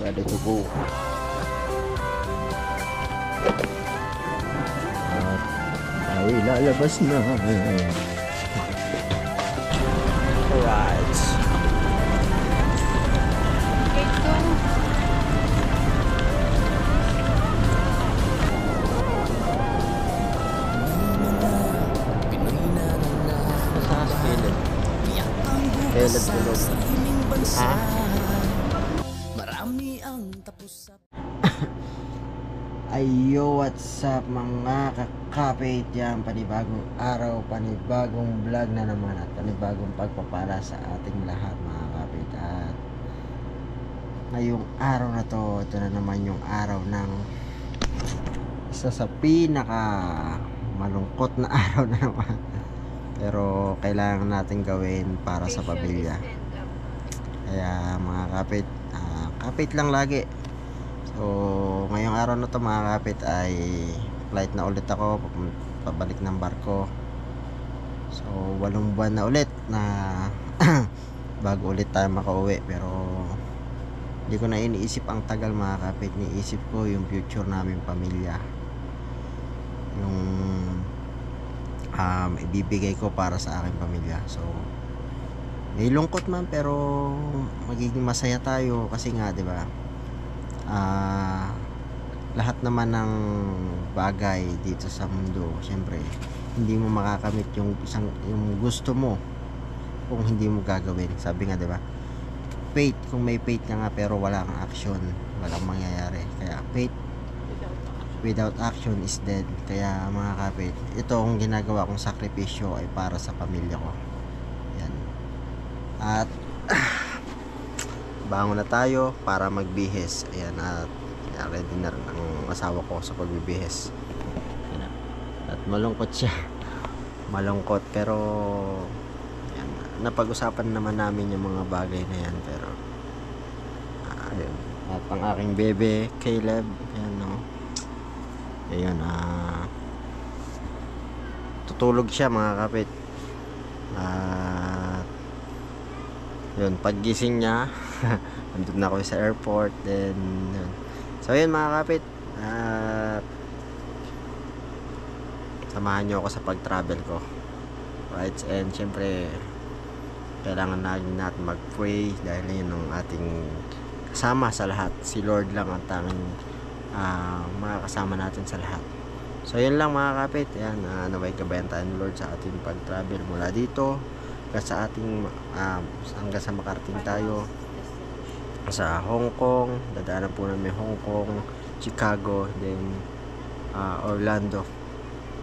Ready to go. At ay lalabas na. Alright. Helad tulog. Ha? Marami ang tapos sa Ayo, what's up mga kakapit? Yan, panibagong araw, panibagong vlog na naman at panibagong pagpapala sa ating lahat mga kakapit. At ngayong araw na to, ito na naman yung araw ng isa sa pinaka malungkot na araw na naman. Pero kailangan natin gawin para sa pamilya. Kaya mga kapit, kapit lang lagi. So ngayong araw na to mga kapit ay flight na ulit ako, pabalik ng barko. So 8 buwan na ulit na bago ulit tayo makauwi. Pero hindi ko na iniisip ang tagal mga kapit. Iniisip ko yung future namin pamilya, yung ibibigay ko para sa aking pamilya. So may lungkot man pero magiging masaya tayo kasi nga 'di ba? Lahat naman ng bagay dito sa mundo, syempre hindi mo makakamit yung gusto mo kung hindi mo gagawin. Sabi nga 'di ba? Faith, kung may faith ka nga pero wala kang action, walang mangyayari. Kaya faith without action is dead. Kaya mga kapit, itong ginagawa kong sakripisyo ay para sa pamilya ko. Yan. At bangon na tayo para magbihis. Ayan, at ready na rin ang asawa ko sa pagbibihis. Ayan. At malungkot siya. Malungkot pero ayan, napag-usapan naman namin yung mga bagay na yan. Pero ayun. At ang aking bebe Caleb, ayan no. Ayun, tutulog siya mga kapit. At yun, paggising niya andun na ako sa airport. Then yun. So yun mga kapit, samahan nyo ako sa pag-travel ko, right? And syempre kailangan natin mag-pray dahil yun ang ating kasama sa lahat. Si Lord lang ang tanging makakasama natin sa lahat. So yun lang mga kapit. Yan, naway gabayan tayo ng Lord sa ating pag-travel mula dito hanggang sa ating hanggang sa makarating tayo sa Hong Kong. Dadaanan po namin Hong Kong, Chicago, then Orlando,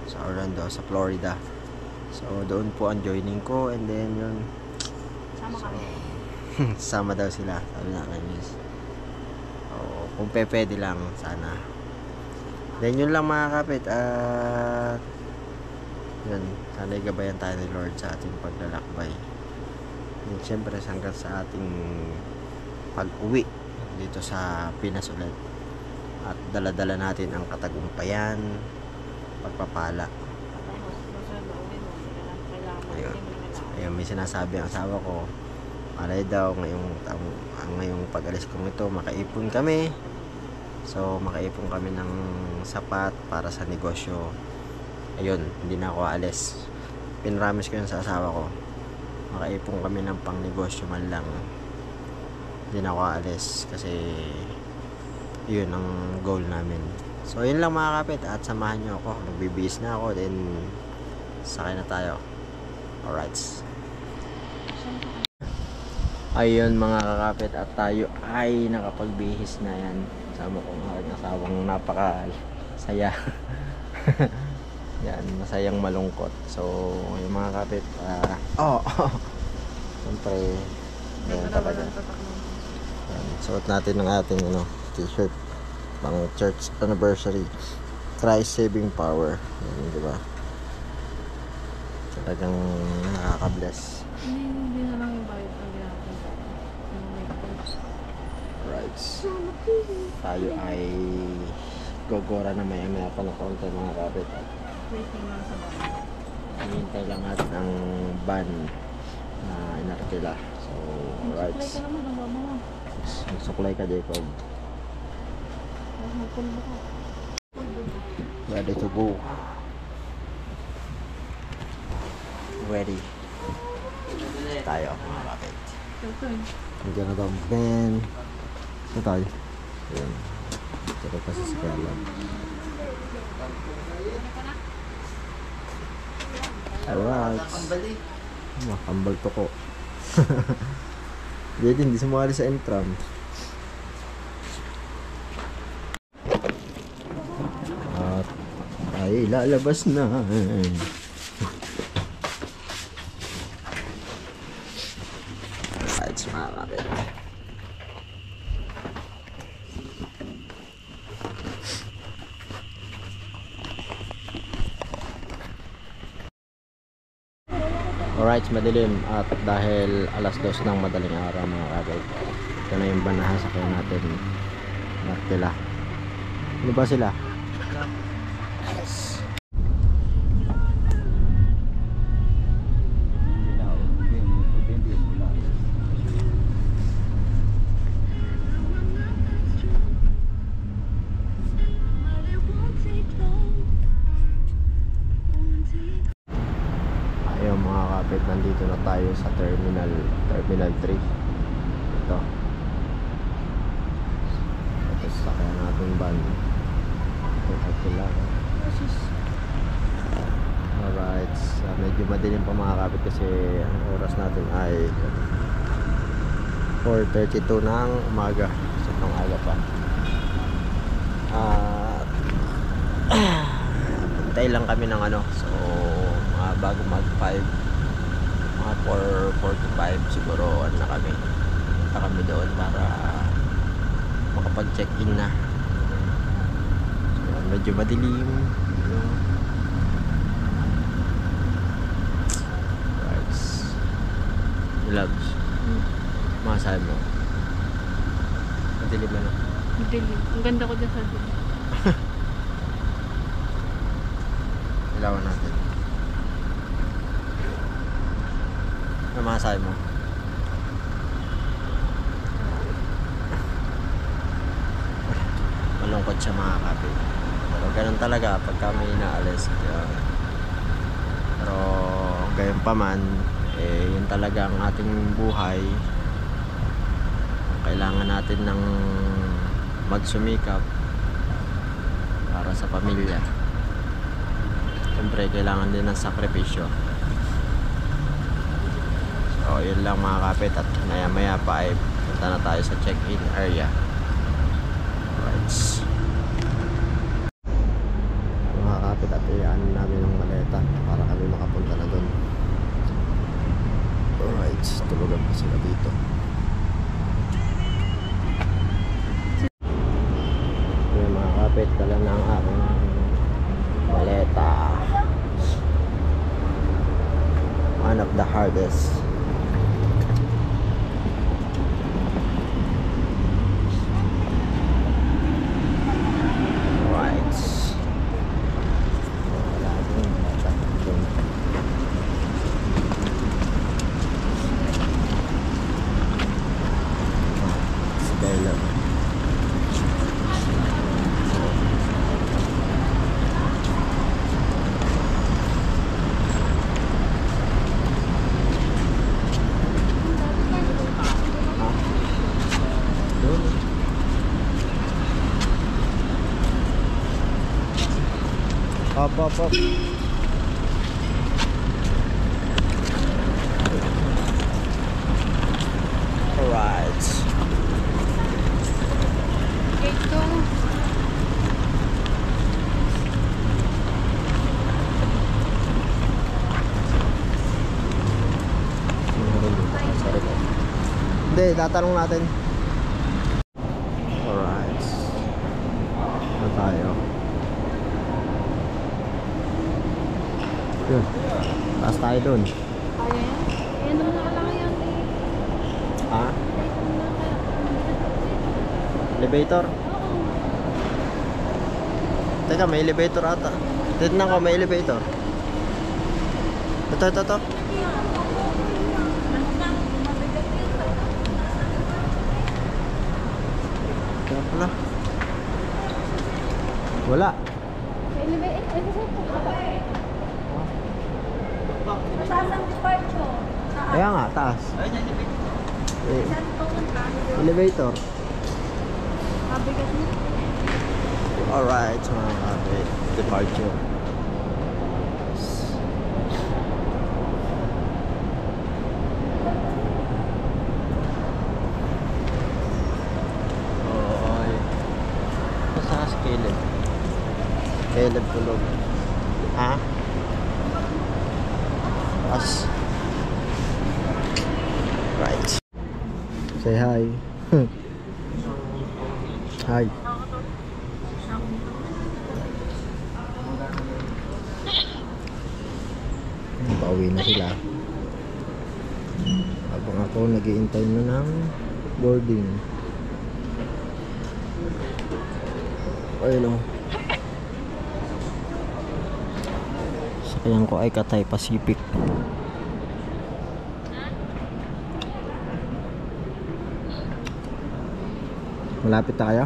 sa Florida. So doon po ang joining ko, and then yun sama kami. Sama daw sila, sabi na kay Miss. Kung pwede lang sana. Then yun lang mga kapit. Yun, sana igabayan tayo ni Lord sa ating paglalakbay. And syempre hanggang sa ating pag-uwi dito sa Pinas ulit. At dala-dala natin ang katagumpayan, pagpapala. Ayun, may sinasabi ang asawa ko, alay daw ngayong pag-alis kong ito makaipon kami. So makaipon kami ng sapat para sa negosyo. Ayun, hindi na ako aalis. Pinramis ko yun sa asawa ko, makaipon kami ng pang negosyo man lang. Hindi na ako aalis kasi yun ang goal namin. So yun lang mga kapit, at samahan nyo ako. Nagbibihis na ako, then sakay na tayo. Alright. Ayun mga kakapit, at tayo ay nakapagbihis na. Yan, sama ko ng aking asawang napaka-saya. Yan, masayang malungkot. So yung mga kapit, siyempre yan talaga. Yan, suot natin ng ating t-shirt pang church anniversary, Christ Saving Power. Yan, diba? Talagang nakaka-bless. Hindi na lang yung bayad ang right. Tayo ay gogora na maya pa na konti mga kapit. waiting lang sa bahay. Hinihintay lang natin ang van na inarkila. So, right. Suklay ka naman ang mama mo. Suklay ka, Jacob. Magpulbo ko. Ready to go. Ready. Tayo mga kapit. Okay. Nandiyan na daw ang Ben. Ito tayo. Ayan. Ito pa sa sakalan. Alright. Makambal to ko. Hindi sumali sa entrance. At ay lalabas na. Alright, mga kapit. Alright, madilim at dahil alas 2 ng madaling araw mga kapit. Ito na yung banahan sa kaya natin. Martila. Ano ba sila? Yes. Ayun mga kapit, nandito na tayo sa terminal 3. Ito. Tapos sakyan natin van. Ito lang. Alright, medyo madilim pa mga kapit kasi ang oras natin ay 4:32 ng umaga. So nang aga pa. Hintay lang kami ng ano. So bago mag 5, mga 4:45 siguro ano na kami. Punta kami doon para makapag-check-in na. So, medyo madilim. Right. Loves. Masahe mo. Madilim ano? Madilim. Ang ganda ko dyan sa dilim. Ilawan natin. Ano masahe mo? Malungkot siya mga kapit. Pero ganun talaga pagka may inaalis. Pero gayon pa man, yun talaga ang ating buhay. Kailangan natin ng magsumikap para sa pamilya. Siyempre kailangan din ng sakripisyo. So yun lang mga kapit, at maya maya pa ay punta na tayo sa check-in area. Right. Mga kapit, at iyan namin ng maleta para kami makapunta na dun. Alright, tulugan pa sila dito. Yung mga kapit, dala na ang aking maleta. One of the hardest. Right. Wala din maleta dun. Skyler. Up. Alright. Ito. Hindi, tatanong natin. Alright. Ano tayo? Yun. Taas tayo dun. Kaya yan? Ayan naman nakalaki yan eh. Ha? Elevator? Teka, may elevator ata. Tignan ko, may elevator. Ito. Kaya pala. Wala. Mataas ang departure. Kaya nga, taas. Elevator. Mabigat mo. Alright, mga kapit. Departure. Oy. Basta sa Caleb. Caleb tulog. Ha? As. Right. Say hi. Hi. Pauwi na sila. Habang ako nag-iintay na ng boarding. Ayun o. Sakyan ko ay Cathay Pacific. Malapit na kayo?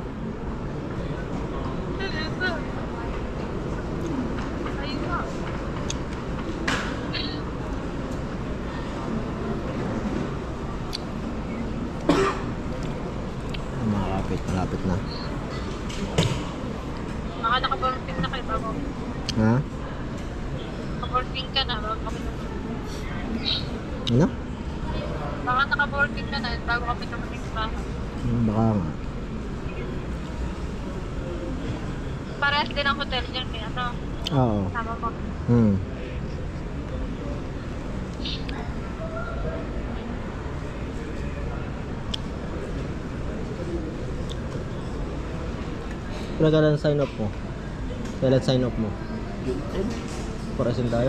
Malapit na. Baka naka-boarding na kayo bago. Ha? Naka-boarding ka na bago kami Ano? Baka naka-boarding ka na bago kami dumating sa bahay. Baka nga. Parehas din ang hotel dyan eh. Ano? Oo. Tama mo. Kailan sign up mo? Kailan sign up mo? June 10. Parasin tayo.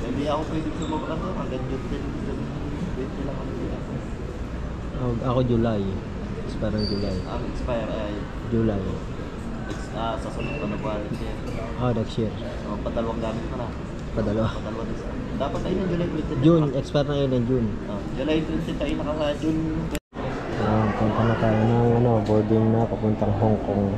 Hindi ako pwede sumabak doon hanggang June 10. Wait lang ako dito. Ako July. Expire ng July. Ang expire ay July. sa sunod pa na buwan siya. Next year. So, patalawang gamit mo na. Padalawa. Patalawang isa. Dapat ay ng July 20. June. Expire na yun ng June. July 20 tayo naka June. Punta na tayo ng boarding na papuntang Hong Kong.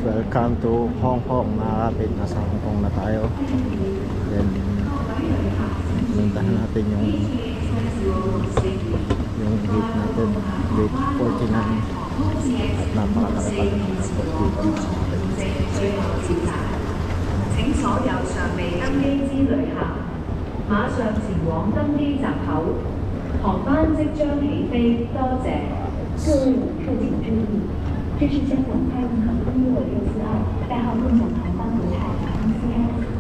Welcome to Hong Kong, mga kapit. Nasa Hong Kong na tayo. Then pinuntahan natin yung gate natin, gate 49. At napakakalagal ng airport dito. 請所有尚未登機之旅客馬上前往登機閘口，航班即將起飛，多謝。各位客請注意，这是香港太空航空642代号共享航班国泰航空 CI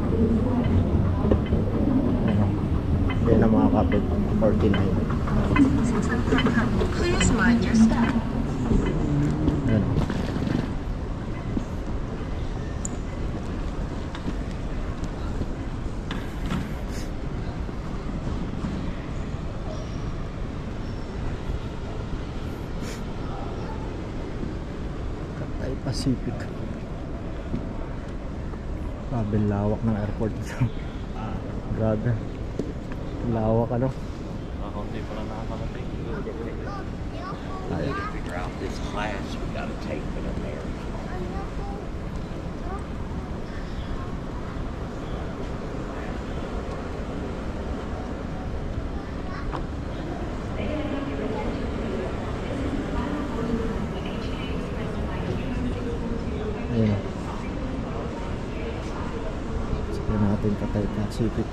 642。 Yan ang mga kapit, 49. Please mind your step. Yan. Cathay Pacific. Grabe lawak ng airport dito. Grabe. Lawak ano? Hindi pa lang nakakarating. To figure out this class we gotta take for the mayor. Ayun. Sige natin Cathay Pacific.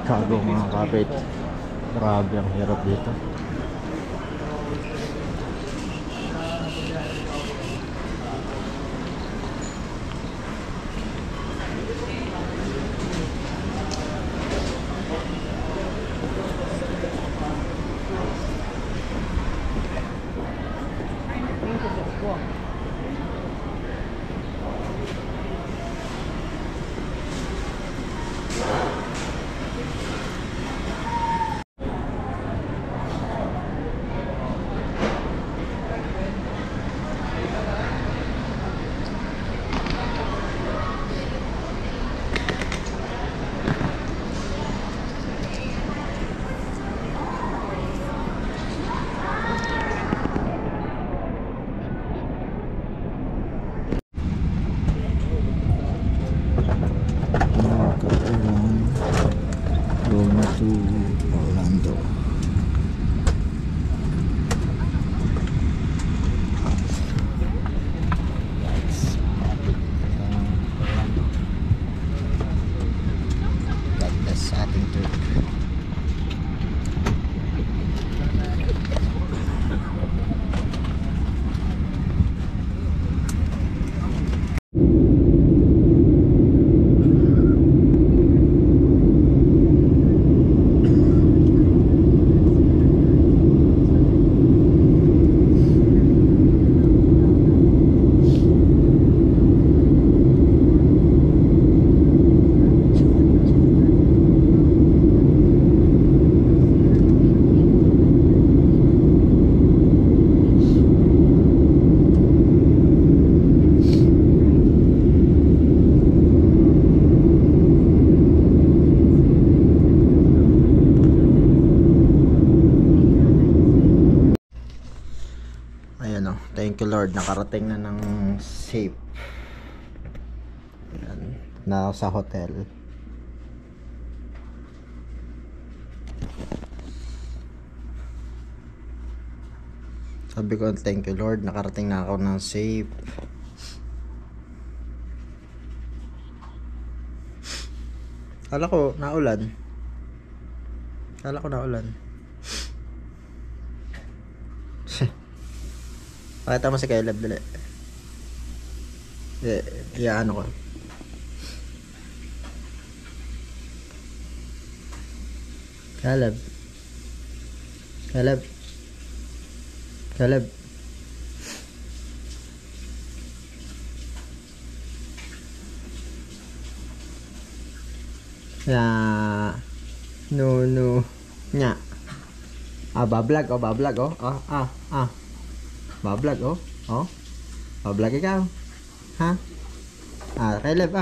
Chicago, mga kapit. Grabe ang hirap dito. Ayan o, thank you Lord, nakarating na ng safe. Ayan, na sa hotel. Sabi ko, thank you Lord, nakarating na ako ng safe. Kala ko naulan. Pakita mo si Caleb, dali. Ano ko. Caleb. No. Nya. Bablog, oh. Bablog, oh. Bablog ikaw. Ha? Caleb,